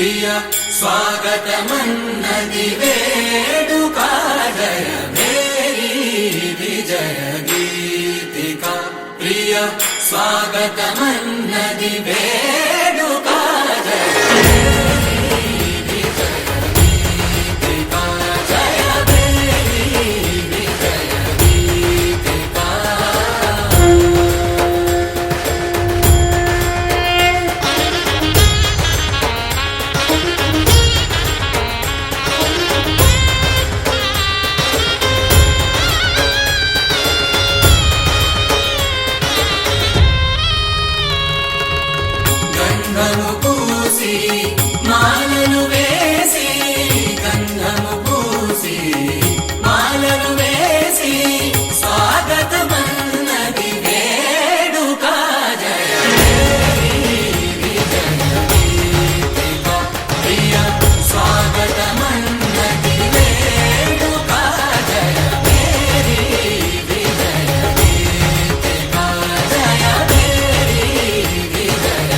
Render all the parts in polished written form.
ప్రియ స్వాగతమన్నది వేడుక జయ మేరీ విజయ గీతిక ప్రియ స్వాగతమన్నది వేడుక జయ మాలలు వేసి గంధము పూసి మాలలు వేసి స్వాగతమన్నది వేడుక జయ ప్రియ స్వాగతమన్నది వేడుక జయ మేరీ విజయ గీతిక జయ మేరీ విజయ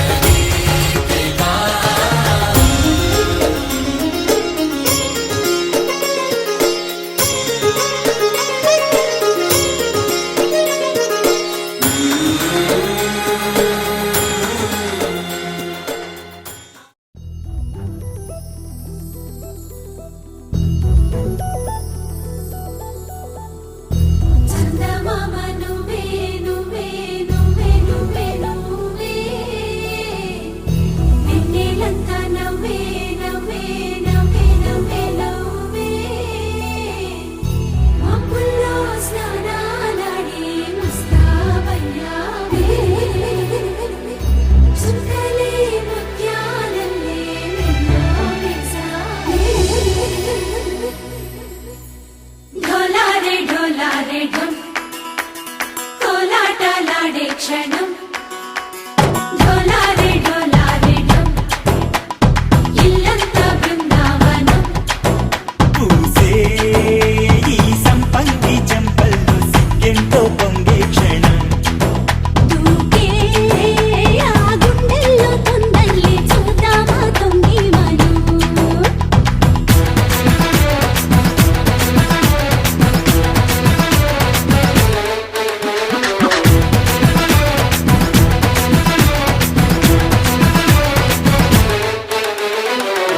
క్షణం ఢోలారే ఢోలారే ఢం ఇల్లంతా బృందావనం పూసే ఈ సంపంగి చెంపల్లో సిగ్గెంతో పొంగే క్షణం దూకే ఆ గుండెల్లో తొందల్లి చూద్దామా తొంగి మనం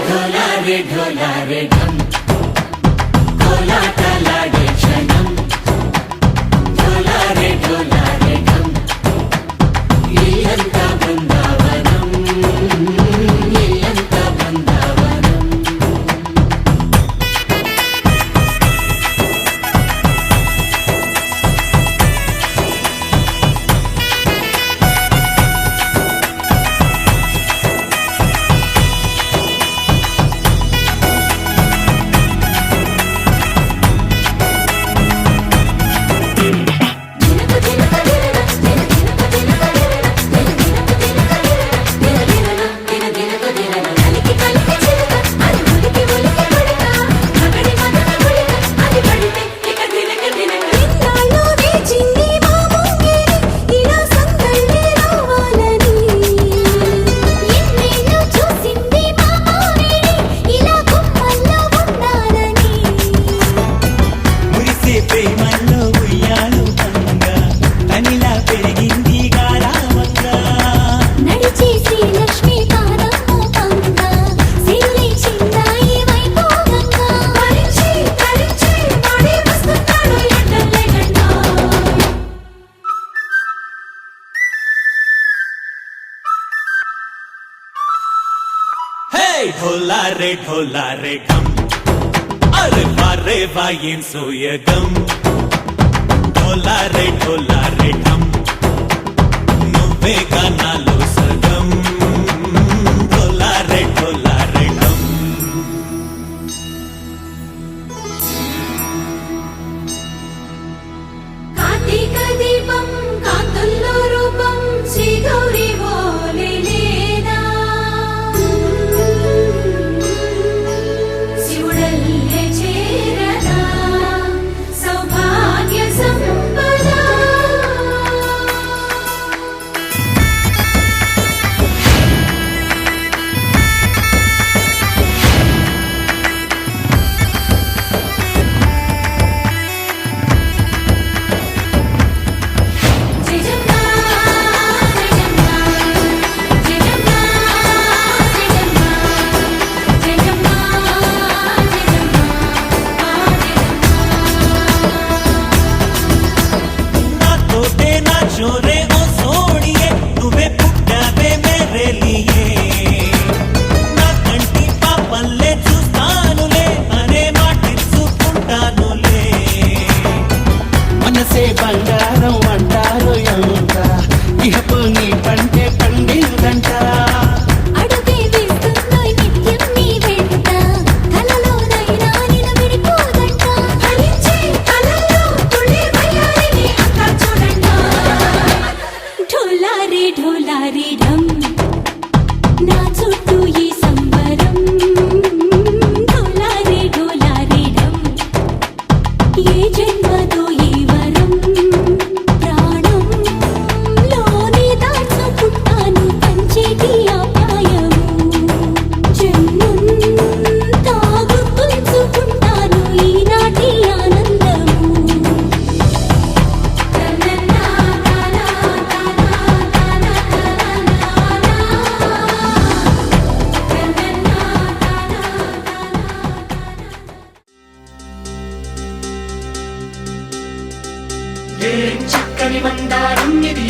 ఢోలారే ఢోలారే ఢం కోలాటలాడే క్షణం ఢోలారే ఢోలారే ఢం ఇల్లంతా బృందావనం ఇల్లంతా బృందావనం ప్రేమల్లో ఉయ్యాలు పంగా తనిలా పెరిగింది గారావంగా నడిచి శ్రీలక్ష్మి పాదము పంగా సిల్లి చిందాయి వైభోగంగా పరిచి పరిచి మడి వస్తున్నాడు ఎట్టలే గండా హే ఢోలారే ఢోలారే ఢం అరే వారే వాయేం సోయగం ఢోలారే ఢోలారే ఢం నువ్వే గానాలో సగం ఢోలారే ఢోలారే ఢం కార్తీక దీపం కాంతుల్లో రూపం శ్రీ గౌరీ ఓలే లేదా శివుడల్లే చేరదా సౌభాగ్య సంపద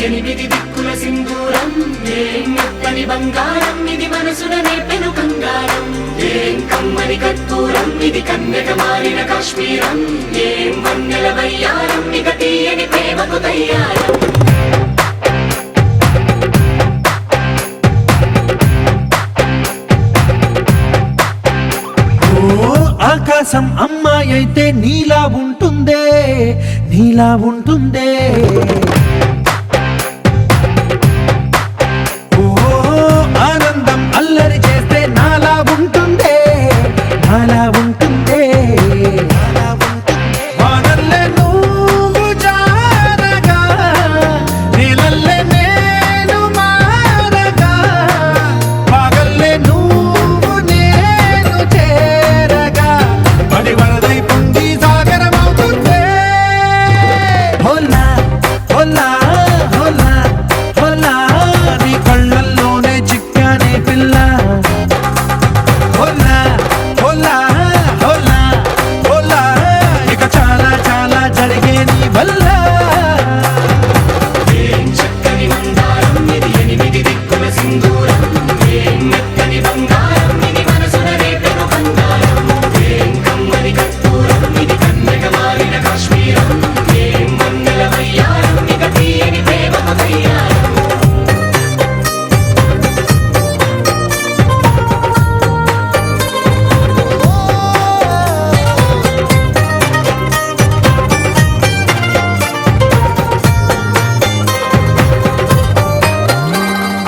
ఎనిమిది దిక్కుల సింధూరం ఏం మెత్తని బంగారం ఇది మనసున నేపెను కంగారం ఏం కమ్మని కర్పూరం ఇది కన్యక మారిన కాశ్మీరం ఏం వన్నెల వయ్యారం ఇక తీయని ప్రేమకు తయ్యారం ఆకాశం అమ్మాయి అయితే నీలా ఉంటుందే నీలా ఉంటుందే ఓ ఆనందం అల్లరి చేస్తే నాలా ఉంటుందే నాలా ఉంటుందే వానల్లే నువ్వు జారగా నీలల్లే నేను మారగా పగల్లే నువ్వు నేను చేరగా పడి వరదై పొంగి సాగరమవుతుందే హోలా హోలా హోలా హోలా నీ కళ్ళల్లోనే చిక్కానే పిల్ల హోలా హోలా హోలా హోలా ఇక చాలా చాలా జరిగే నీ వల్ల ఏం చక్కని మందారం ఇది ఎనిమిది దిక్కుల సింధూరం ఏం మెత్తని బంగారం ఇది మనసున రేపెను బంగారం ఏం కమ్మని కర్పూరం ఇది కన్యక మారిన కాశ్మీరం ఏం వన్నెల వయ్యారం ఇక తీయని ప్రేమకు తయ్యారం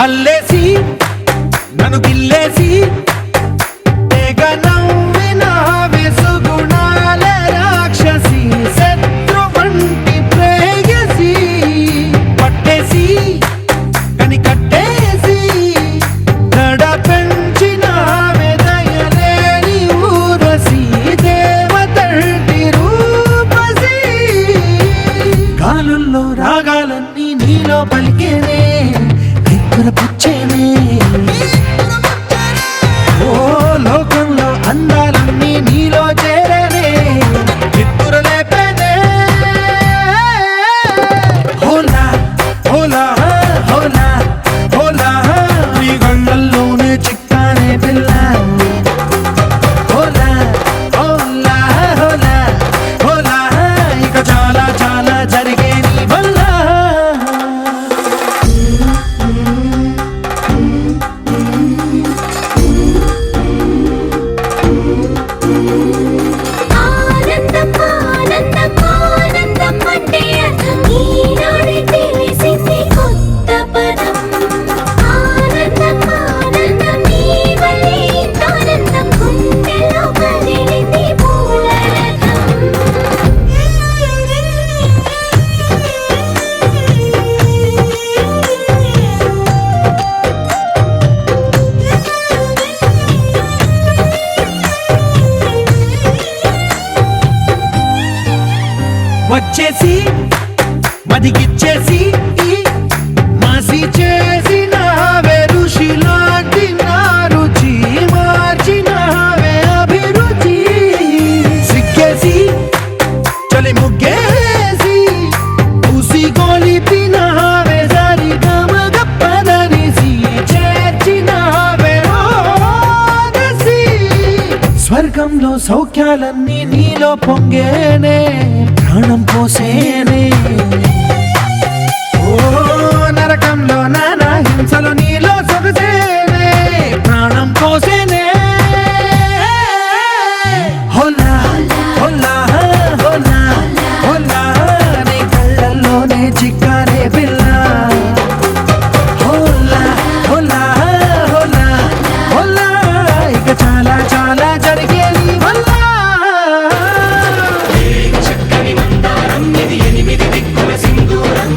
అల్లేసి నన్ను గిల్లేసి తెగ నవ్విన వెసుగుణాల రాక్షసి శత్రు వంటి ప్రేయసి పట్టేసి కని కట్టేసి గడ పెంచిన దయలేని ఊరసి దేవతంటి రూపసి గాలుల్లో రాగాలన్నీ నీలో పలికేనే పుచ్చేనే ఓ లోకంలో అందాలన్నీ నీలో చేరనే నిద్దురలేపేనే హోలా హోలా హోలా హోలా నీ గంగల్లోనే చిక్కానే పిల్ల హోలా హోలా హోలా హోలా ఇక చాలా చాలా జరిగే నీ వల్ల ఆనందం ఆనందం ఆనందం అంటే అర్థం ఈనాడే తెలిసింది కొత్త పదం ఆనందం ఆనందం నీ వల్లే ఇంత ఆనందం గుండెలో కదిలింది వచ్చేసి మదిగిచ్చేసి మాసి చేసినావే ఋషిలాంటి నా రుచి మార్చినావే అభిరుచి సిక్కేసి చలి ముగ్గేసి పూసి గొలిపినావే సరి గమగప్పదనిసి చేర్చినావే ఓదసి స్వర్గంలో సౌఖ్యాలన్నీ నీలో పొంగేనే ప్రాణం పోసేనే ఓ నరకంలో నానా హింసలు నీలో సొగసేనే ప్రాణం పోసేనే హోలా హోలా హోలా హోలా నీ కళ్ళల్లోనే చిక్కానే పిల్ల హోలా హోలా హోలా హోలా ఇక చాలా చాలా జరిగే నీ వల్ల చక్కని మందారం ఇది ఎనిమిది దిక్కుల సింధూరం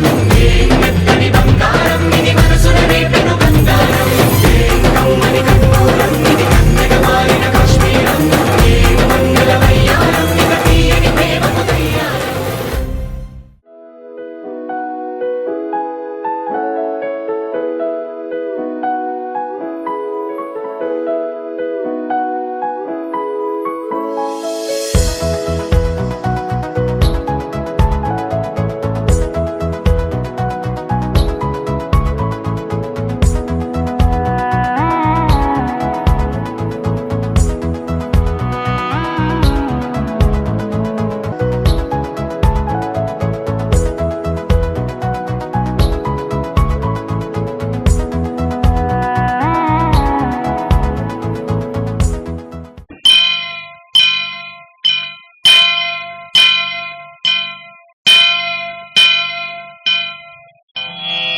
ఏం మెత్తని బంగారం ఇది మనసు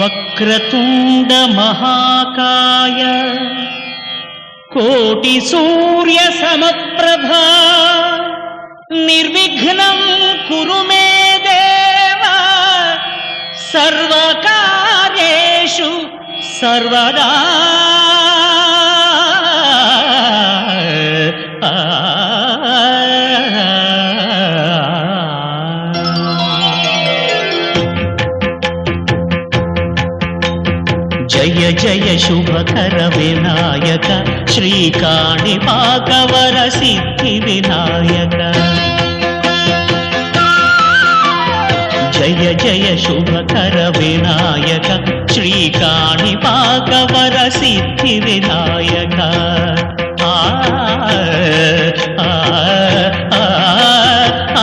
వక్రతుండ మహాకాయ కోటి సూర్య సమప్రభా నిర్విఘ్నం కురు మే దేవ సర్వకార్యేషు సర్వదా జయ జయ శుభకర వినాయక శ్రీకాణిపాకవర సిద్ధి వినాయక జయ జయ శుభకర వినాయక శ్రీకాణిపాకవర సిద్ధి వినాయక ఆ ఆ ఆ ఆ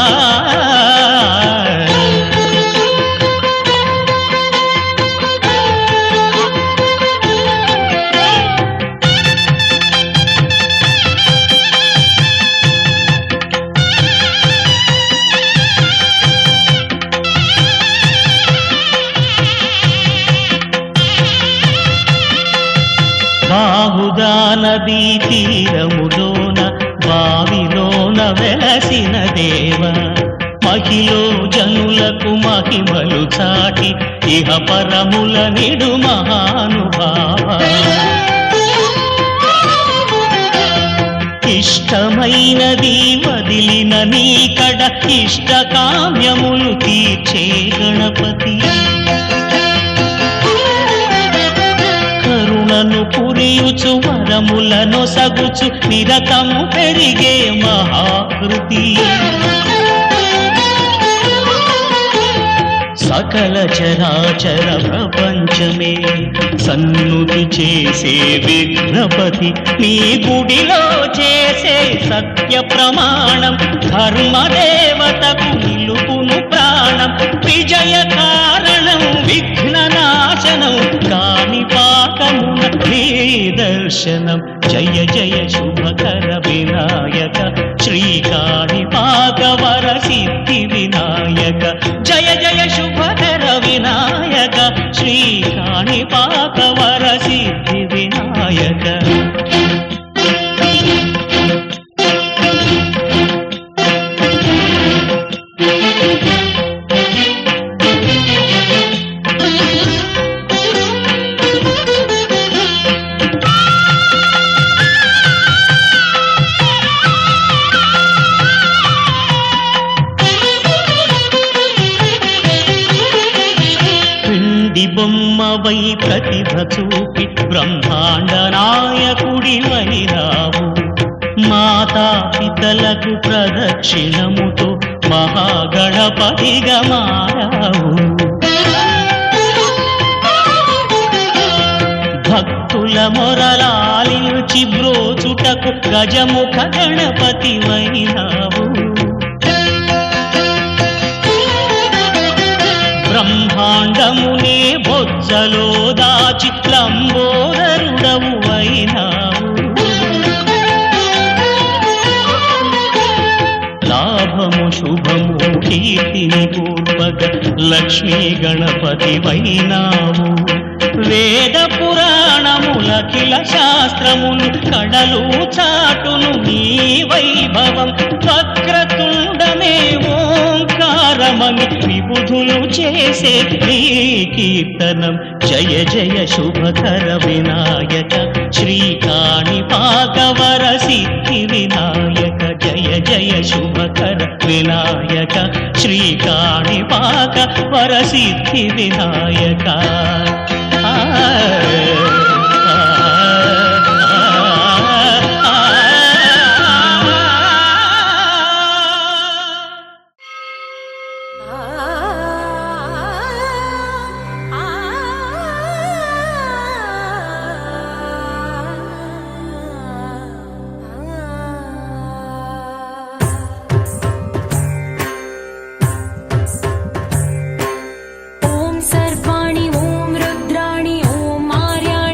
బాహుదా నదీ తీరములోన బావిలోన వెలసిన దేవ మహిలో జనులకు మహిమలు చాటి ఇహ పరముల నిడు మహానుభావ ఇష్టమైనది వదిలిన నీకడ ఇష్ట కామ్యములు తీర్చే గణపతి కరుణను పురియుచు వరములను సగుచు నిరతము పెరిగే మహాకృతి సకల చరాచర ప్రపంచమే సన్నుతి చేసే విఘ్నపతి నీ గుడిలో చేసే సత్య ప్రమాణం ధర్మదేవతకు నిలుపును ప్రాణం విజయ కారణం విఘ్న నాశనం కాణిపాకమున నీ దర్శనం జయ జయ శుభకర వినాయక శ్రీకాణిపాకవర సిద్ధి వినాయక జయ జయ శుభకర వినాయక శ్రీకాణిపాకవర సిద్ధి వినాయక బొమ్మవై ప్రతిభ చూపి బ్రహ్మాండ నాయకుడివైనావు మాతా పితలకు ప్రదక్షిణముతో మహాగణపతిగా మారావు భక్తుల మొరలాలించి బ్రోచుటకు గజముఖ గణపతివైనావు బ్రహ్మాండమునే బొజ్జలో దాచి లంబోదరుడవు అయినావు లాభము శుభము కీర్తిని పూర్వక లక్ష్మీ గణపతి వైనావు వేద పురాణములఖిల శాస్త్రములు కడలు చాటును నీ వైభవం వక్రతుండమే ఓంకారమని విబుధులు చేసే నీ కీర్తనం జయ జయ శుభకర వినాయక శ్రీకాణిపాకవర సిద్ధి వినాయక జయ జయ శుభకర వినాయక శ్రీకాణిపాకవర సిద్ధి వినాయక ఓం సర్వాణి ఓం రుద్రాణి ఓం మార్యాణి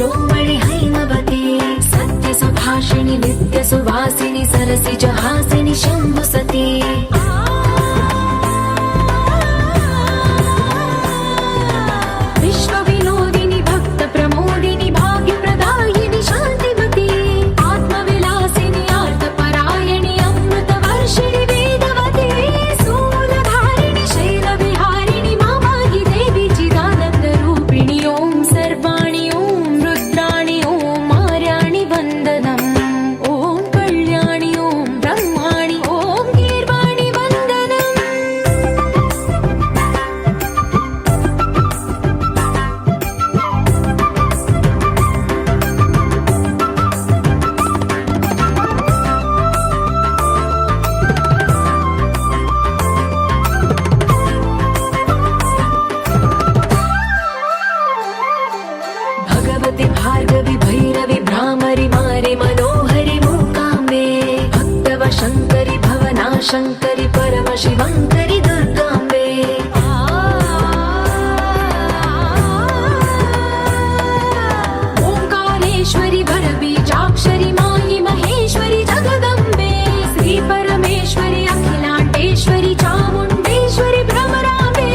శిరోమణి హైమవతే సత్య సుభాషిణి నిత్య సువాసిని సరసిజ హాసిని శంభు సతీ విశ్వ వినోదిని భక్త ప్రమోదిని భాగ్య ప్రదాయిని శాంతిమతి ఆత్మ విలాసిని ఆర్త పరాయణి అమృత వర్షిణి వేదవతి శూలధారిణి శైల విహారిణి మామాగి దేవి చిదానంద రూపిణి ఓం సర్వాణి ఓం రుద్రాణి ఓం ఆర్యాణి వందనం ఓం కళ్యాణి ఓం బ్రహ్మాణి ఓం గీర్వాణి వందనం भगवति भार्गवि भैरवि भ्रामरि मारि मनोहरि मूकाम्बे भक्तव शङ्करि भवना शङ्करि परम शिवङ्करि दुर्गाम्बे ओङ्कारेश्वरि वरबीजाक्षरि मायि महेश्वरि जगदम्बे श्री परमेश्वरि अखिलाण्डेश्वरि चामुण्डेश्वरि भ्रमराम्बे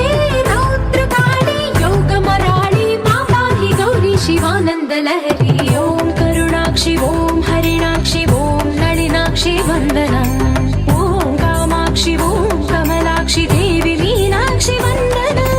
रौद्रकाली योगमराळि माताहि गौरी शिवानन्द लहरी ॐ करुणाक्षि ॐ हरिणाक्षि ॐ नलिनाक्षि वन्दनम् ॐ कामाक्षि ॐ कमलाक्षि देवि मीनाक्षि वन्दनम्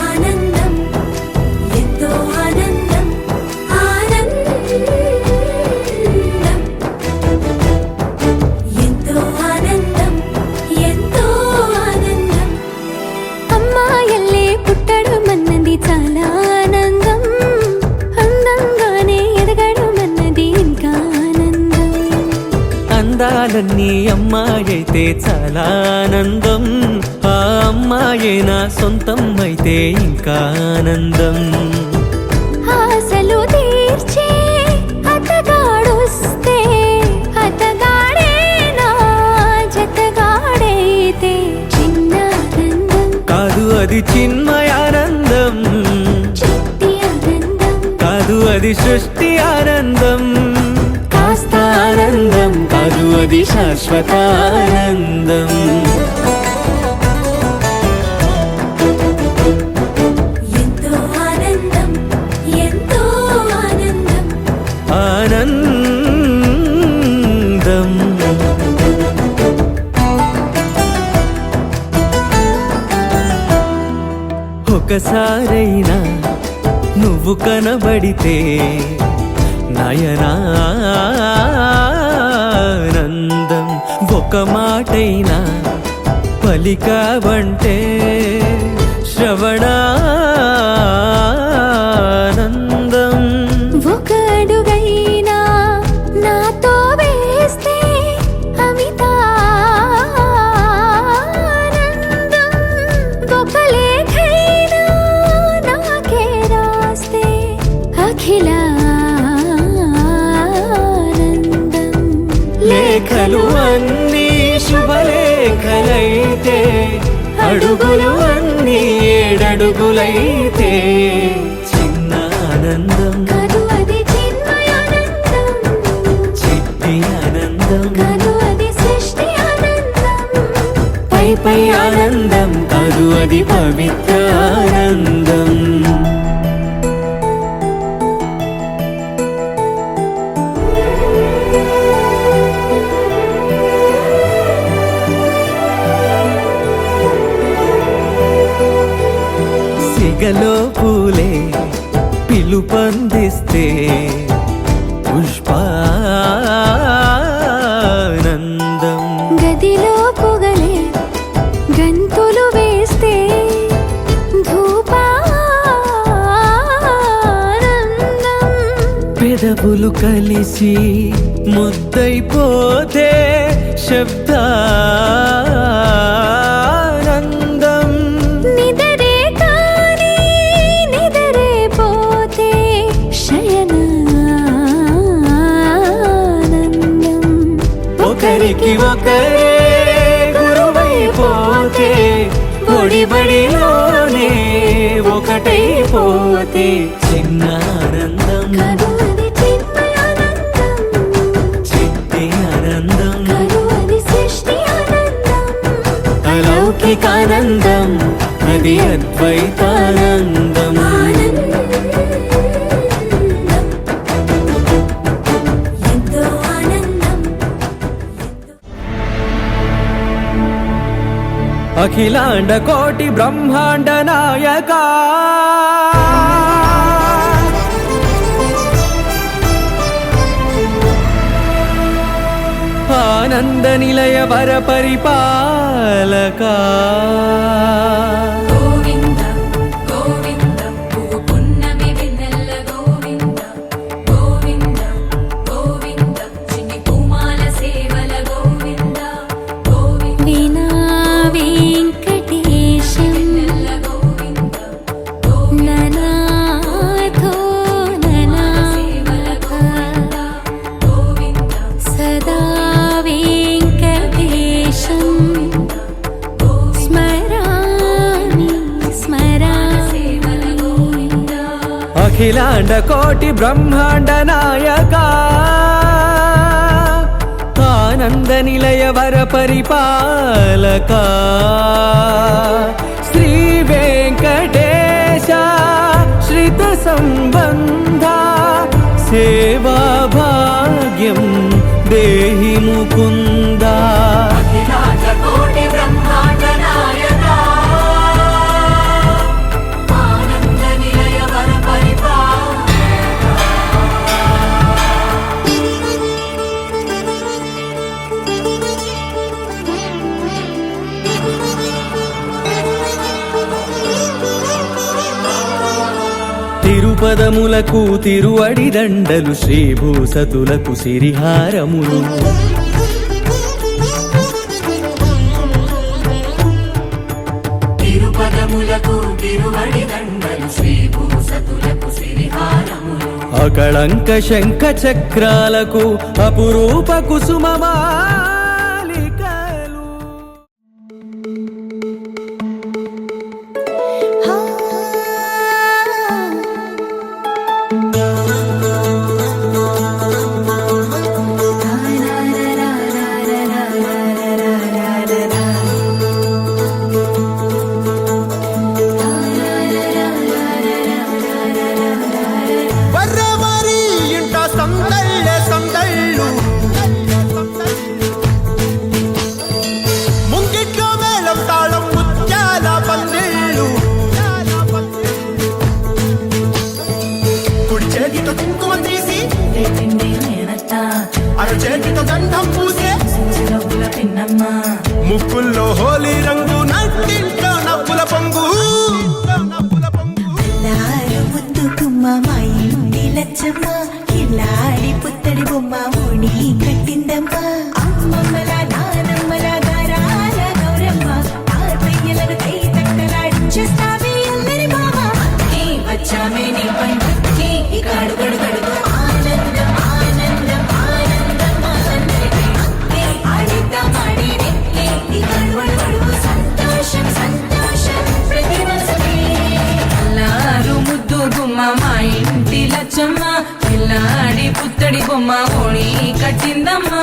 ఆనందం ఎంతో ఆనందం ఎంతో ఆనందం ఎంతో ఆనందం అమ్మాయల్లే పుట్టడు మన్నది చాలా ఆనందం అందంగానే ఎదగడు మన్నది ఇంకా ఆనందం అందాలన్నీ అమ్మాయైతే చాలా ఆనందం ఆ అమ్మాయే నా సొంతం అయితే ఇంకా ఆనందం ఆశలు తీర్చే అతగాడొస్తే అతగాడే నా జతగాడైతే చిన్న ఆనందం కాదు అది చిన్మయానందం చిట్టి ఆనందం కాదు అది సృష్టి ఆనందం కాస్త ఆనందం కాదు అది శాశ్వత ఆనందం ఎంతో ఆనందం ఎంతో ఆనందం ఆనందం ఒకసారైనా నువ్వు కనబడితే నయనానందం ఒక మాటైనా పలికావంటే శ్రవణానందం ఒక అడుగైనా నాతో వేస్తే అమితానందం ఒక లేఖైనా నాకే రాస్తే అఖిలానందం లేఖలు అన్నీ శుభలేఖలైతే అడుగులు అన్నీ ఏడడుగులైతే చిన్న ఆనందం కాదు అది చిన్మయానందం చిట్టి ఆనందం కాదు అది సృష్టి ఆనందం పై పై ఆనందం కాదు అది పవిత్ర ఆనందం సిగలో పూలే పిలుపందిస్తే పుష్పానందం గదిలో పొగలే గంతులు వేస్తే ధూపానందం పెదవులు కలిసి ముద్దైపోతే శబ్దానందం నిదరే ఒకరికి ఒకరే గురువైపోతే బడిలోనే ఒకటైపోతే చిన్న ఆనందం కను అది చిన్మయానందం చిట్టి ఆనందం కను అది సృష్టి ఆనందం అలౌకికానందం అది అద్వైతానందం ఎంతో ఆనందం అఖిలాండ కోటి బ్రహ్మాండ నాయక ఆనంద నిలయ వర పరిపాలక గోవింద గోవింద పువ్వు పున్నమి వెన్నెల గోవింద గోవింద గోవింద చిన్ని పూమాల సేవల గోవింద గోవింద వినా వెంకటేశం వెన్నెల గోవింద గోవింద ననాథో సేవల గోవింద గోవింద సదా వెంకటేశం స్మరామి సేవల గోవింద అఖిలాండ కోటి బ్రహ్మాండ నాయక ఆనంద నిలయ వర పరిపాలక శ్రీ వెంకటేశ శ్రిత సంబంధ సేవా భాగ్యం దేహి ముకుంద కోటి బ్రహ్మాండ నాయక ఆనంద నిలయ వర తిరుపదములకు తిరువడి దండలు శ్రీభూసతులకు సిరిహారములు తిరుపదములకు తిరువడి దండలు శ్రీభూసతులకు సిరిహారములు అకళంక శంఖ చక్రాలకు అపురూప కుసుమమాలికలు వర్రవరి ఇంట సందళ్ళే సందళ్ళు ముంగిట్లో మేళం తాళం ముత్యాల పందిళ్ళు కుడి చేతితో కుంకుమ తీసి అర చేతితో గంధం పూసే ముక్కుల్లో హోలీ రంగు నట్టింట్లో నవ్వుల పొంగు ముద్దు గుమ్మ మా ఇంటి లచ్చమ్మ కిల్లాడి పుత్తడి బొమ్మ ఓణి కట్టిందమ్మ అమ్మమ్మల నానమ్మల గారాల గౌరమ్మ తాతయ్యలను కై తక్కలాడించేస్తావే అందరి బావ వచ్చామే నీ పండుకి ఇక అడుగడు గడుగు ఆనందం ఆనందం ఆనందం అందరికీ అక్కే ఆడిద్దాం ఆడినెక్కే ఇక అడుగడు గడుగు సంతోషం సంతోషం ప్రతి మనసుకి అల్లారు ముద్దు గుమ్మ మా ఇంటి లచ్చమ్మ పిల్లాడి పుత్తడి బొమ్మ ఓణి కట్టిందమ్మా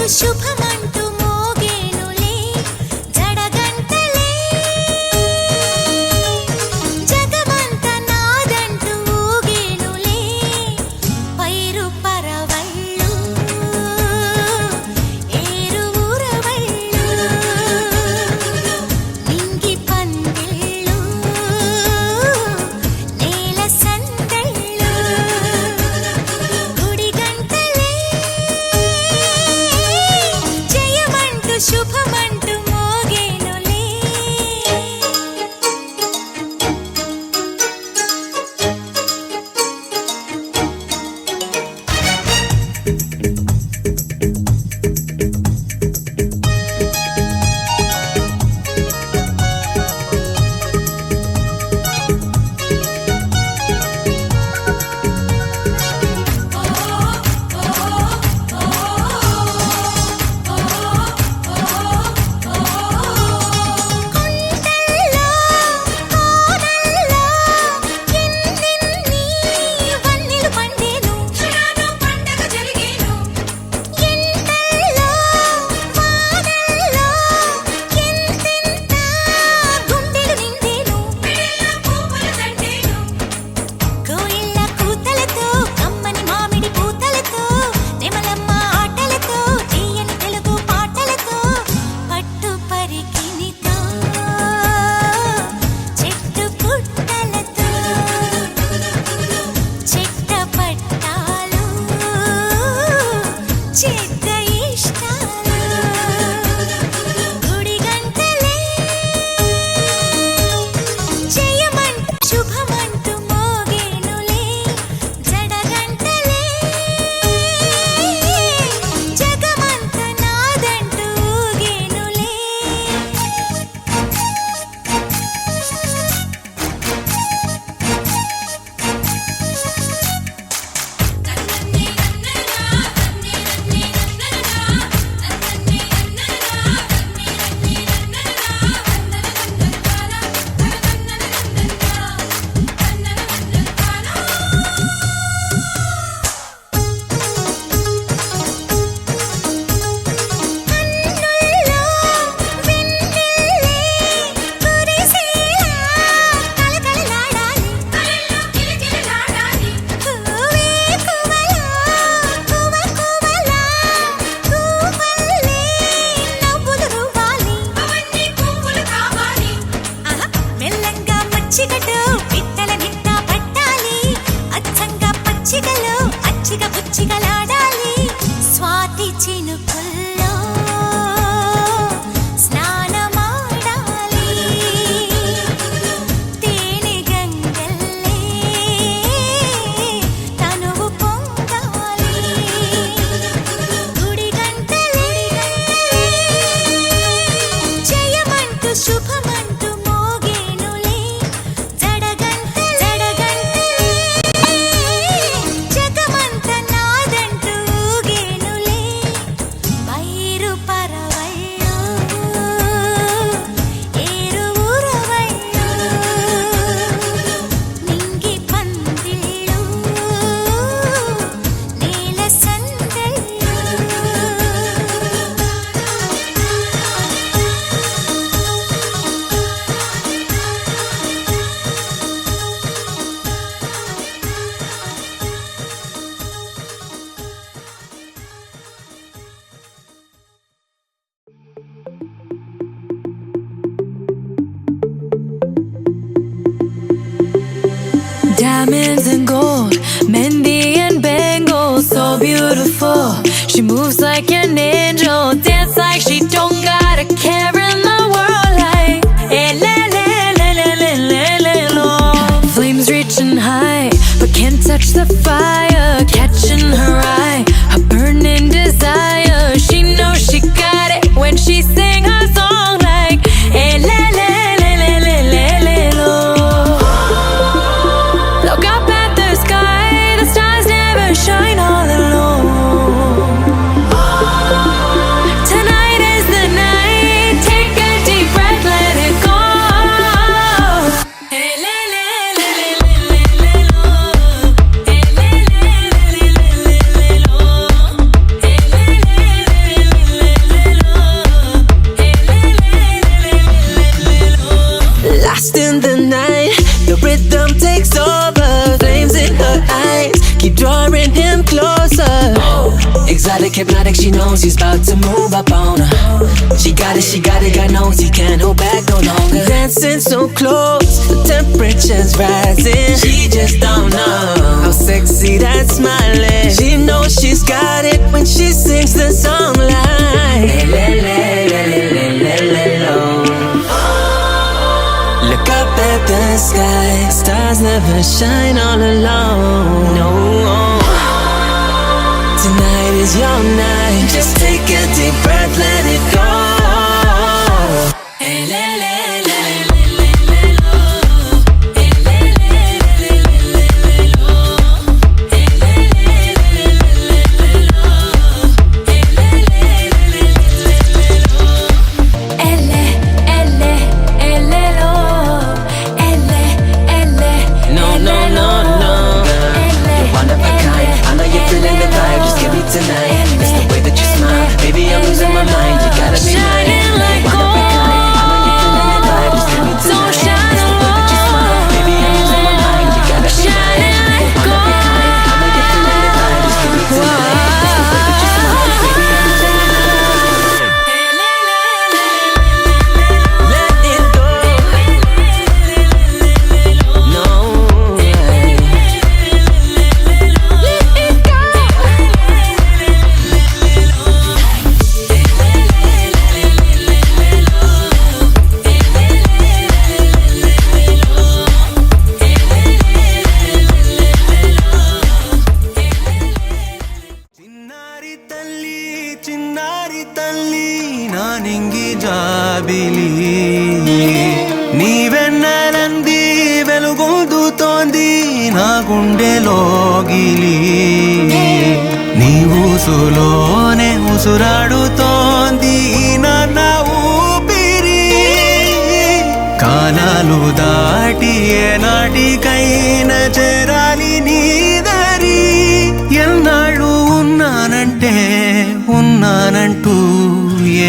శుభమంటూ మోగేనులే జడగంటలే జగమంత నాదంటూ ఊగేనులే పైరు పరవళ్ళు ఏరు ఊరవళ్ళు నింగి పందిళ్ళు నేల సందళ్ళు గుడి గంటలే జయమంటూ శుభమంటూ మోగేనులే కొండల్లో కోనల్లో ఎన్నెన్ని వన్నెలు పండేను క్షణాన పండగ జరిగేను ఎండల్లో వానల్లో ఎంతెంత గుండెలు నిండేను పిల్ల పువ్వులు దండేను కోయిల కూతలతో కమ్మని మామిడి పూతలతో నెమలమ్మ ఆటలతో తీయని తెలుగు పాటలతో పట్టు పరికినితో చెట్టు పుట్టలతో చెట్ట పట్టాలు చెడ్డ ఇష్టాలు గుడి గంటలే జయమంటూ శుభమంటూ మోగేనులే జడగంటలే జగమంత నాదంటూ ఊగేనులే కన్నుల్లో వెన్నెల్లే కురిసేలా కలకలలాడాలి కలల్లో కిలకిలలాడాలి కూవే కువలా కువకువలా కూవల్లే నవ్వులు రువ్వాలి అవన్నీ పువ్వులు కావాలి మెల్లంగా మచ్చిగటు పిట్టల నిట్ట పట్టాలి అచ్చంగా పచ్చిగలు అచ్చిగా పుచ్చిగలాడాలి స్వాతి చినుకుల్లో స్నానమాడాలి తేనె గంగల్లే తనువు పొంగాలి గుడి గంటలే జయమంటూ శుభమంటూ మోగేనులే జడగంటలే జగమంత నాదంటూ ఊగేనులే పైరు పరవళ్ళు ఏరు ఊరవళ్ళు నింగి పందిళ్ళు నేల సందళ్ళు Diamonds and gold, Mendy and bangles, so beautiful. She moves like an angel, dance like she don't got a care in the world. Like, eh, le, le, le, le, le, le, le, lo. Flames reaching high, but can't touch the fire. Catching her eye, a burning desire. She knows she got it when she sing her song. Like, eh, le, le, le, le, le, le, le, lo. Look up at the sky, the stars never shine all alone. Tonight is the night. like hypnotic, she knows he's about to move up on her. She got it, God knows he can't hold back no longer. Dancing so close, the temperature's rising. She just don't know how sexy that smile is. She knows she's got it when she sings the song like le le le le le le le lo. Look up at the sky, stars never shine all alone. No, tonight is your night. Just take a deep breath, let it go. Hey, le, le, le, le, le, le, lo. Hey, le, le, le, le, le, le, lo. Hey, le, le, le, le, le, lo. Hey, le, le, le, le, le, lo. Elle, lo. No, no, no, no. You're one of a kind. I know you're feeling the vibe. Just give me tonight. It's the way that you smile. Baby, I'm losing my mind. You gotta be Shining mine. like One of a kind. I know you're feeling the vibe. Just give me Don't tonight. shine It's the way that you smile. Baby, I'm losing my mind. You gotta be Shining mine. like One of a kind. I know you're feeling the vibe. Just give me tonight. It's the way that you smile. Baby, I'm losing my mind. Let it go. No. చిన్నారి తల్లి నా నింగి జాబిలి నీవెన్నెలంది వెలుగొందుతోంది నా గుండెలోగిలి నీ ఊసులోనే ఉసురాడుతోంది నా ఊపిరి కాలాలు దాటి ఏనాటికైనా చేరాలి నీ దరి ఎన్నాళ్ళు ఉన్నానంటూ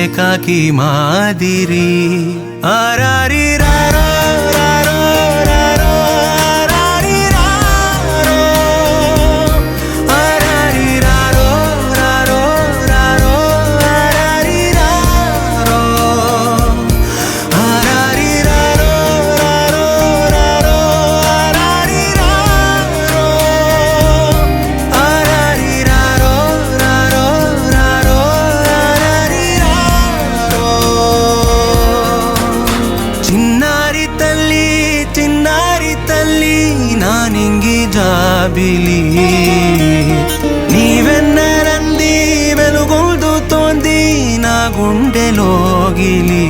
ఏకాకి మాదిరి ఆరారి రారో రారో రారో ఆరారి రారో ఆరారి రారో రారో రారో ఆరారి రారో ఆరారి రారో రారో రారో ఆరారి రారో ఆరారి రారో రారో రారో ఆరారి రారో చిన్నారి తల్లి నా నింగి జాబిలి నీవెన్నెలంది వెలుగొందుతోంది నా గుండెలోగిలి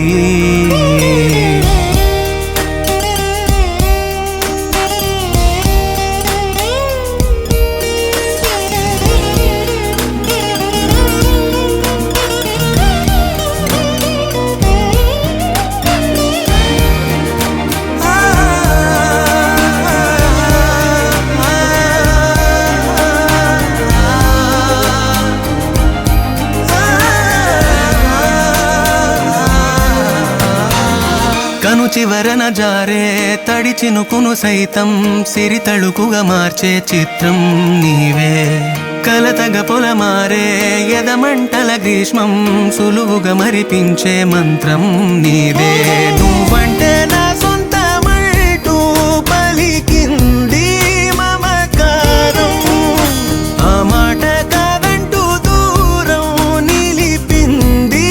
కను చివరన జారే తడి చినుకును సైతం సిరి తళుకుగా మార్చే చిత్రం నీవే కలతగ పొలమారే ఎదమంటల గ్రీష్మం సులువుగా మరిపించే మంత్రం నీదే నువ్వంటే నా సొంతమంటూ పలికింది మమకారం ఆ మాట కాదంటూ దూరం నిలిపింది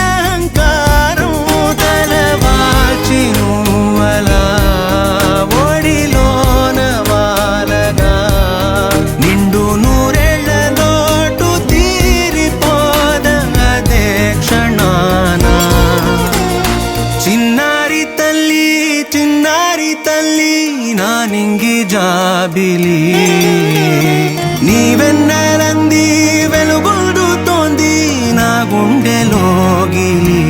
అహంకారం తలవాల్చి నువ్వలా ఒడిలోన వాలగా నిండు నూరేళ్ల లోటు తీరిపోదదే క్షణాన చిన్నారి తల్లి నా నింగి జాబిలి నీవెన్నెలంది వెలుగొందుతోంది నా గుండెలోగిలి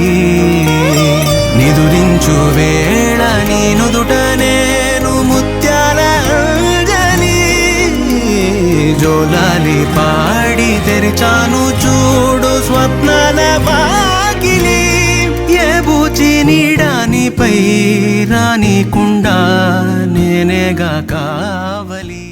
నిదురించు వేళ నీ నుదుట నేను ముత్యాల అంజలి జోలాలి పాడి తెరిచాను చూడు స్వప్నాల వాకిలి ఏ బూచి నీడానిపై రానికుండా నేనేగా కావలి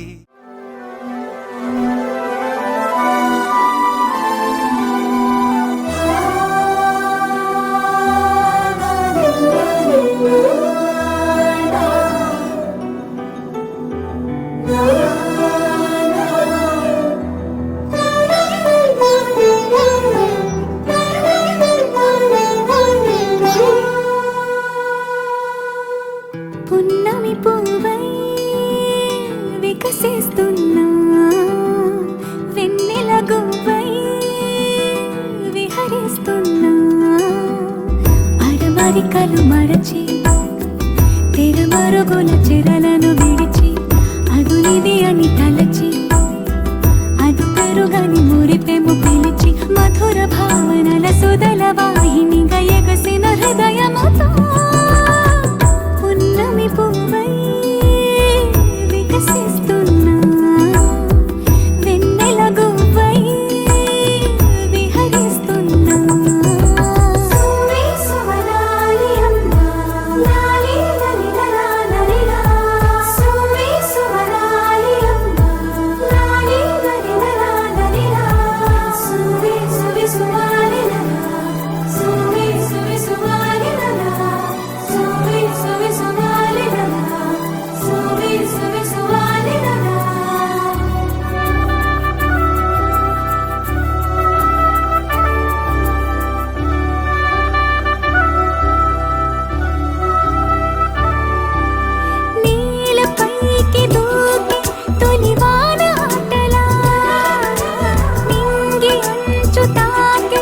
అరమరికలు మరచి తెరమరుగుల చెరలను విడిచి అదునిది అని తలచి అదు పెరుగని మురిపెము పిలిచి మధుర భావనల సుదల వాహినిగా ఎగసిన హృదయముతో పున్నమి పువ్వై వికసిస్తున్నా వెన్నెల గువ్వై విహరిస్తున్నా సువి సువనాలి అమ్మా లాలి లలిలా లలిలా సువి సువనాలి అమ్మా లాలి లలిలా లలిలా సువి సువి సువాలి లలా సువి సువి సువాలి లలా సువి సువి సువాలి లలా సువి సువి సువాలి లలా నీలపైకి దూకి తొలివాన ఆటలా నింగి అంచు తాకి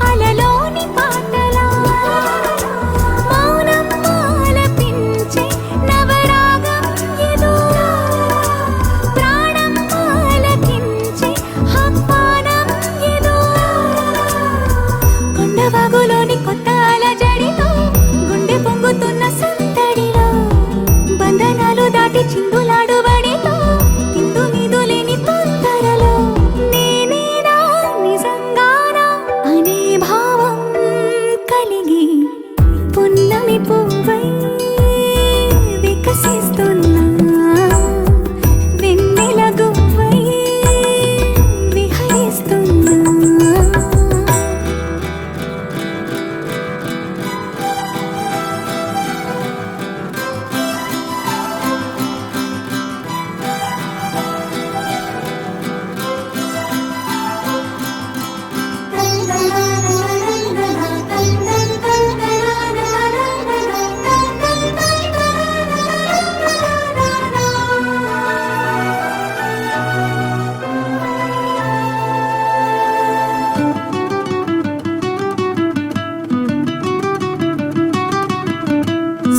అలలోని పాటలా మౌనం ఆలపించే నవరాగం ఏదో ప్రాణం ఆలకించే ఆహ్వానం ఏదో కొండవాగులోని కొత్త అలజడిలో గుండె పొంగుతున్న సందడిలో బంధనాలు దాటి చిందులాడు బడిలో ఇందు మీదు లేని తొందరలో నేనేనా నిజంగానా అనే భావం కలిగి పున్నమి పువ్వై వికసిస్తున్నా వెన్నెల గువ్వై విహరిస్తున్నా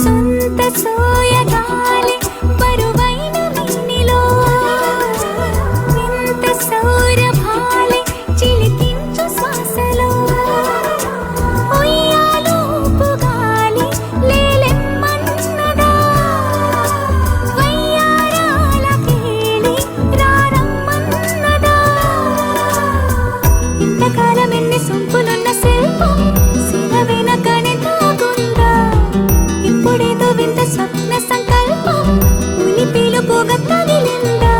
సొంత సోయగాలి బరువైన మిన్నిలో వింత సౌరభాలి చిలికించు శ్వాసలో ఉయ్యాలూపు గాలి లేలెమ్మన్నదా వయ్యారాల కేళి రారమ్మన్నదా ఇంతకాలం ఎన్ని సొంపులున్న శిల్పం శిల వెనకనే తాగుందా ఇప్పుడేదో వింత స్వప్న సంకల్పం ఉలి పిలుపుగా తగిలిందా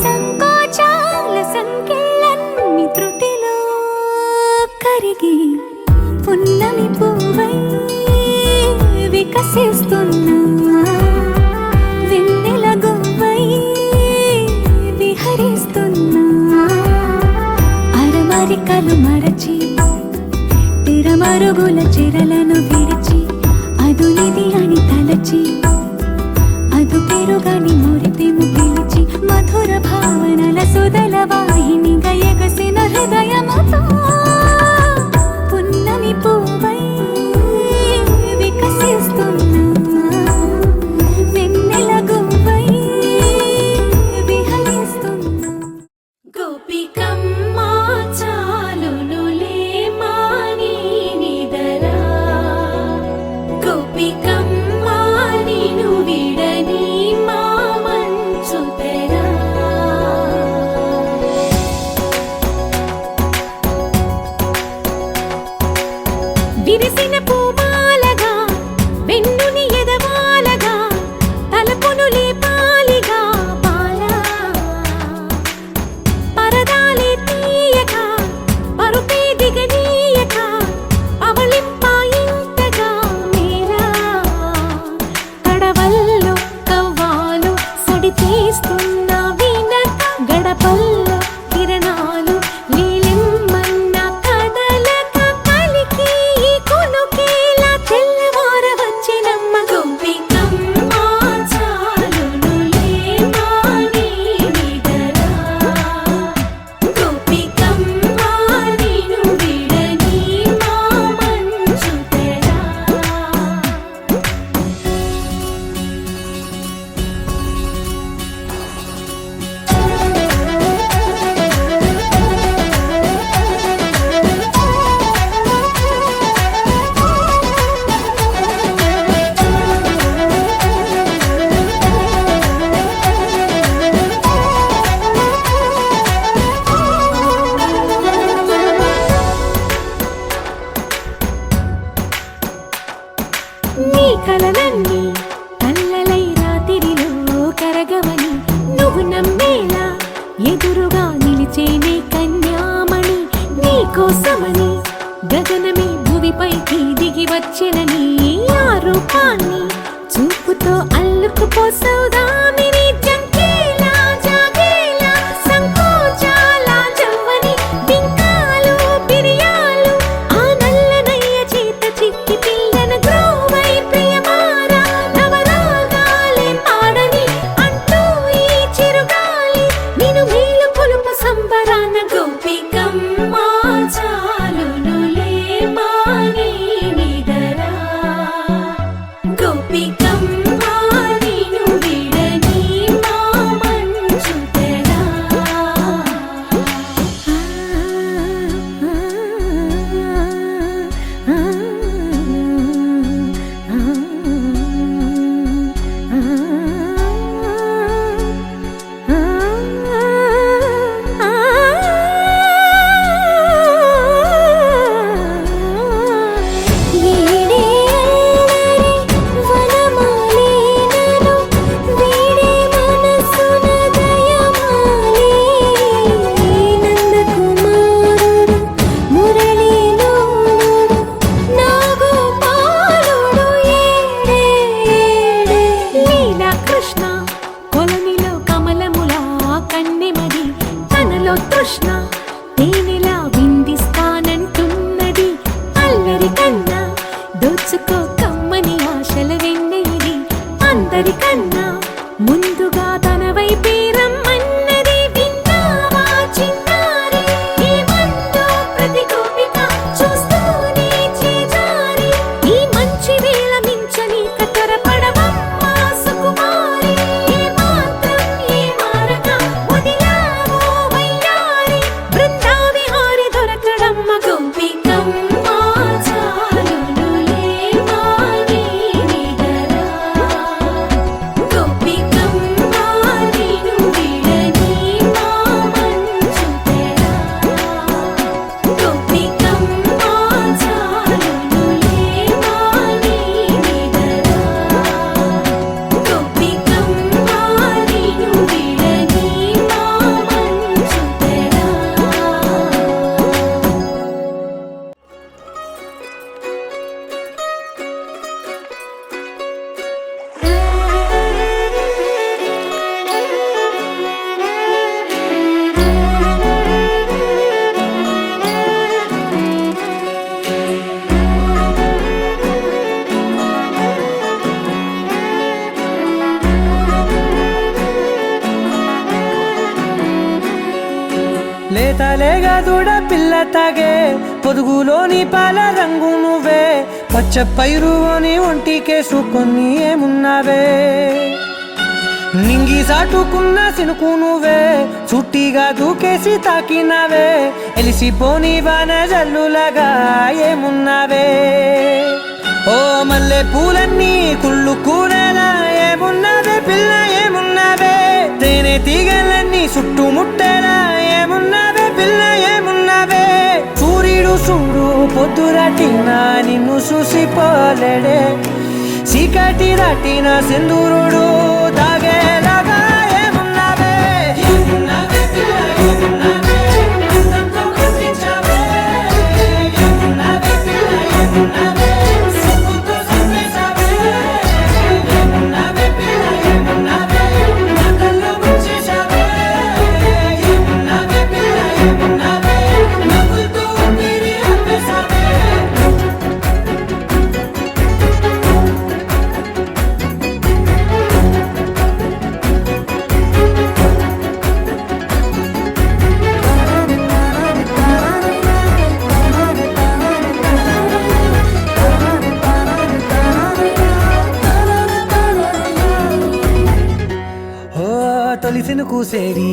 సంకోచాల సంఖ్యలన్నీ త్రుటిలో కరిగి పున్నమి పువ్వై వికసిస్తున్నా వెన్నెల గువ్వై విహరిస్తున్నా అరమరికలు మరచి తెరమరుగుల చెరలను విడిచి అదునిది అని తలచి అదు పెరుగని మురిపెము పిలిచి మధుర భావనల సుదల వాహినిగా ఎగసిన హృదయముతో పున్నమి పువ్వై వికసిస్తున్నా వెన్నెల గువ్వై విహరిస్తున్నా గోపికమ్మా చాలునులే మాని నిదరా గోపికమ్మా నిను విడని మా మంచు తెరా విరిసిన పూమాలగా వెన్నుని ఎదవాలగా తలపును లేపాలిగా బాలా పరదాలే తీయక పరుపే దిగనీయక అవలింపాయింతగా మేరా కడవల్లో కవ్వాలు సడి తీస్తున్న వినక గడపల్లో కిరణాలు నీలిమ్మన్న కదలక కలికి ఈ కొనుకే కలలన్నీ కల్లలై రాత్రిలో కరగవని నువ్వు నమ్మేలా ఎదురుగా నిలిచేనే కన్యామణి నీకోసమని గగనమే భువిపైకి దిగి వచ్చినని ఆ రూపాన్ని చూపుతో అల్లుకుపోసౌదామిని జంకేలా జాగేలా సంకోచాల జవ్వని బింకాలు బిరియాలు ఆ నల్లనయ్య చేత చిక్కి పిల్లన గ్రోవై ప్రియమారా నవరాగాలే పాడని అంటూ ఈ చిరుగాలి నిన్ను మేలు పొలుపు సంబరాన గోపికమ్మ చాలునులే మాని నిదరా గోపికమ్మ నిన్ను విడని మా మంచు తెరా కృష్ణ కొలనిలో కమలములా కన్నెమది తనలో తృష్ణ తేనెలా విందిస్తానంటున్నది అల్లరి కన్నా దోచుకో కమ్మని ఆశల వెన్నెయిది అందరికన్నా ముందుగా తన వైపే రమ్మన్నది విన్నావా చిన్నారి ఏమందో ప్రతి గోపిక చూస్తూనే చేజారి ఈ మంచి వేళ మించని కతరపడవమ్మ సుకుమారి ఏ మాత్రం ఏ మారక వదిలావో వయ్యారి బృందావిహారి దొరకడమ్మ గోపికమ్మ చాలునులే మాని నిదరా గోపికమ్మ నిన్ను విడని మా మంచు తెరా గోపికమ్మ చాలునులే మాని నిదరా గోపికమ్మ నిన్ను విడని మా మంచు తెరా లేతలేగా దూడ పిల్ల తాగే పొదుగులోని పాల రంగు నువ్వే పచ్చ పైరుని ఒంటికేసుకొని ఏమున్నావే నింగి సాటుకున్న సినుకు నువ్వే చుట్టిగా దూకేసి తాకినావే ఎలిసిపోని వాన జల్లులగా ఏమున్నావే ఓ మల్లె పూలన్నీ కుళ్ళు కూరలా ఏమున్నావే పిల్ల ఏమున్నావే తేనె తీగలన్నీ చుట్టుముట్టేలా ఏమున్నావే పిల్ల ఏమున్నావే సూర్యుడు చూడు పొద్దురటిన నిన్ను చూసిపోలేడే చీకటి దాటిన సింధూరుడు దాగేలాగా ఏమున్నావే ఏమున్నావే పిల్ల ఏమున్నావే అందంతో కనిపించావే ఏమున్నావే పిల్ల ఏమున్నావే సిగ్గుతో సంపేశావే ఏమున్నావే పిల్ల ఏమున్నావే నా కల్లో ముంచేశావే ఏమున్నావే పిల్ల ఏమున్నావే నవ్వులతో ఊపిరి ఆపేశావే తొలిసిన కూసేరి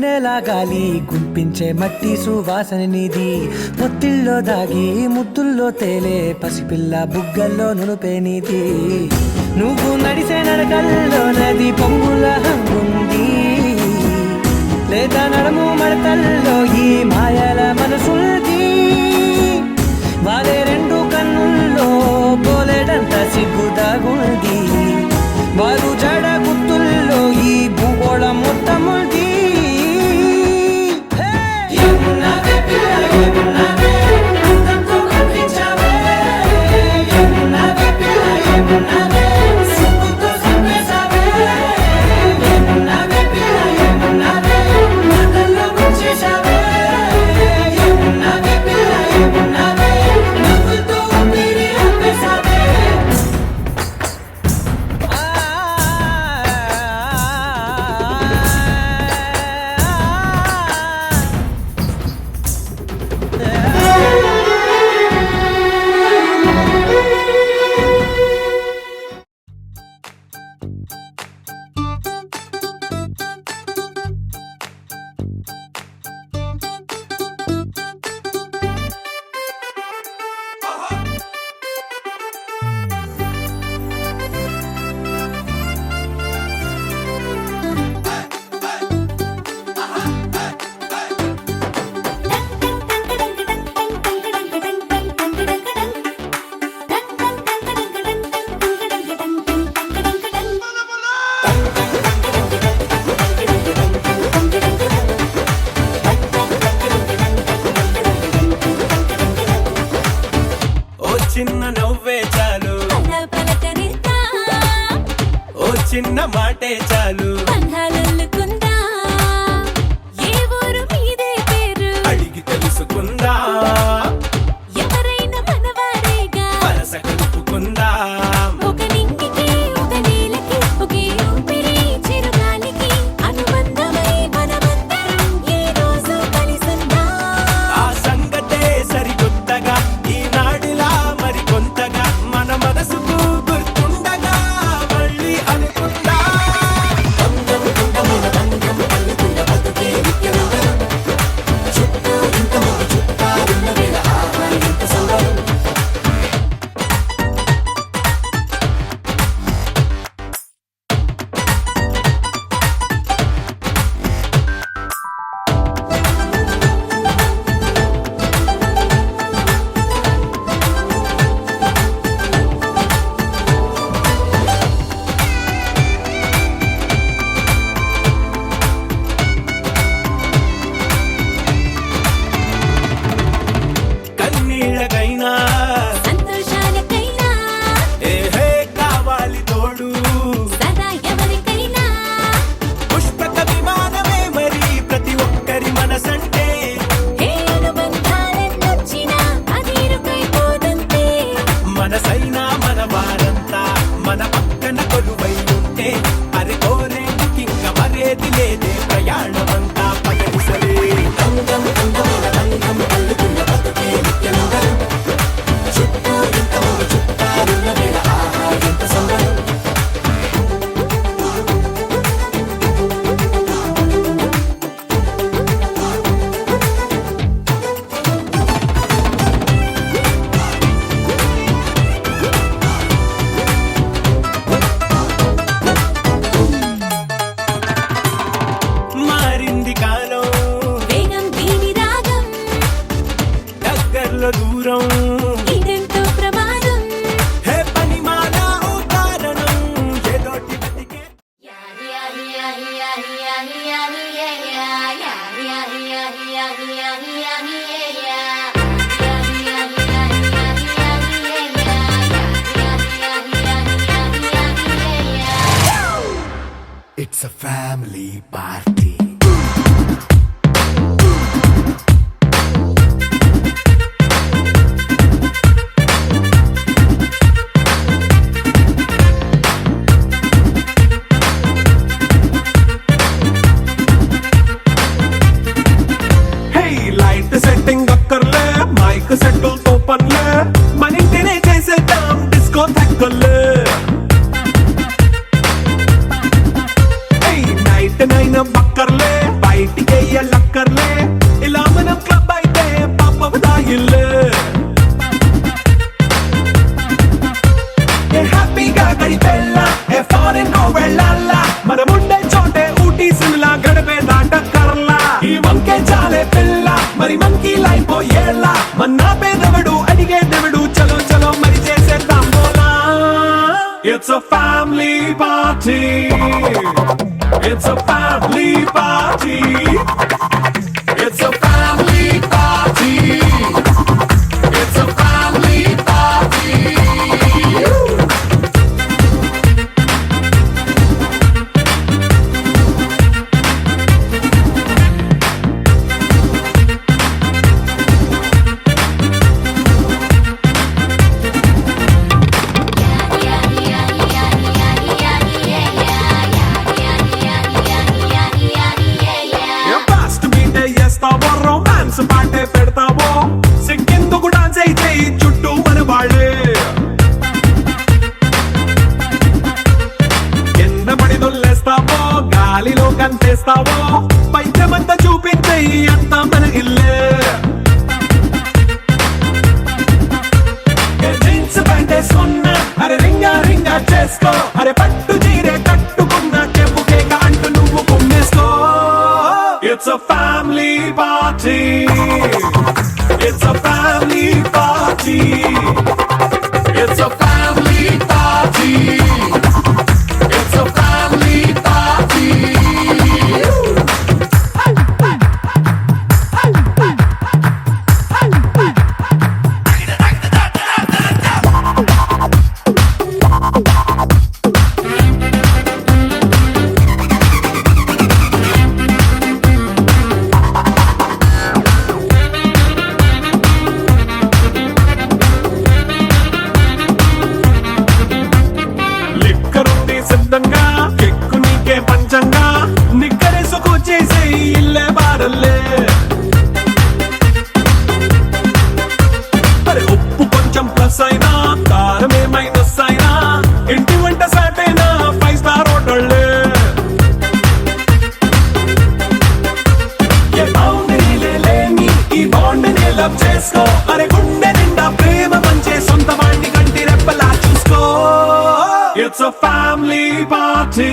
నెల గాలి గుంపించే మట్టి సువాసన నిధి పొత్తిల్లో దాగి ముద్దుల్లో తేలే పసిపిల్ల బుగ్గల్లో నునుపే నీది నువ్వు నడిసే నడకల్లో నది పొంగుల హంగుంది లేదా నడము మడతల్లో ఈ మాయల మనసుంది వాలే రెండు కన్నుల్లో పోలేడంత సిగ్గుదా చల్లగుంది వారు జడ గుర్తుల్లో ఈ భూగోళం మొత్తం ఉంది చిన్న నవ్వే చాలు పలకరిస్తా ఓ చిన్న మాటే చాలు బంధాలల్లుకుందా ఏ ఊరు మీదే పేరు అడిగి తెలుసుకుందా ఎవరైనా మనవారేగా వరస కలుపుకుందా ఒక నింగికి ఒక నేలకి ఒకే ఊపిరి చిరుగాలికి అనుబంధమై మనమందరం ఈ రోజు కలిసుందా ఆ సంగతే సరికొత్తగా ఈనాడిలా మరి కొంతగా మన మనసుకు గుర్తుండగా మళ్ళీ అనుకుందా కన్నీళ్ళకైనా సంతోషాలకైనా ఏహే కావాలి తోడు సదా ఎవరికైనా పుష్పక విమానమే మరి ప్రతి ఒక్కరి మనసంటే ఏ అనుబంధాలెన్నొచ్చినా అదిరుకైపోదంతే మనసైనా మన వారంతా మన పక్కన కొలువై ఉంటే అరే కోరేందుకింక మరేది లేదే ప్రయాణమంతా పగడిసలే మారింది కాలం వేగం దీని రాగం దగ్గరలో దూరం ఇదెంతో ప్రమాదం హే పని మానా ఓ కారణం ఏదోటి వెతికే It's a family party. Hey, light setting అక్కర్లే మైక్ సెట్టుల్ తో పనులే మన ఇంటినే చేసేద్దాం డిస్కో తక్కువలే నైట్ నైన్ బక్కర్లే బయటికి లక్కర్లే ఇలా మనం క్లబ్ అయితే పాప దాయిల్లే హ్యాపీగా గడిపెళ్ళ ఏ ఫారెన్ నో వెళ్ళాల మన ఉండే చోటే ఊటీ సిమ్లా గడిపే దాటక్కర్లా ఈ వంకే చాలే పిల్ల మరి మంకీ లైఫ్ ఏళ్ళ మన పేదవడు అడిగే దేవుడు It's a family party. It's a family party. It's a family party. It's a family party. Fast బీటే చేస్తావో రొమాన్స్ పాటే పెడతావో సిగ్గెందుకు డాన్స్ అయితే చుట్టూ మన వాళ్ళే కింద పడి దొల్లేస్తావో గాలిలో కంతేస్తావో పైచమంతా చూపించే అంత మన ఇల్లే జీన్స్ ప్యాంట్ వేసుకున్నా అరే రింగా రింగా చేసుకో అరే పట్టు చీరే కట్టుకున్న చెప్పు కేక అంటూ నువ్వు కుమ్మేసుకో. It's a family party. It's a family party. It's a family party. It's a family party. లిక్కరుంది సిద్ధంగా కెక్కు నీకే పంచంగా నిక్కరేసుకు చేసే ఇల్లే బారల్లే అరే ఉప్పు కొంచెం ప్లస్ అయినా కారమే మైనస్ అయినా ఇంటి వంట సాటైనా 5 స్టార్ హోటళ్ళే ఏ బౌండరీలే లేని ఈ బాండ్ని లవ్ చేసుకో అరే గుండె నిండా ప్రేమ పంచే సొంత వాణ్ణి కంటి రెప్పలా చూసుకో. It's a family party.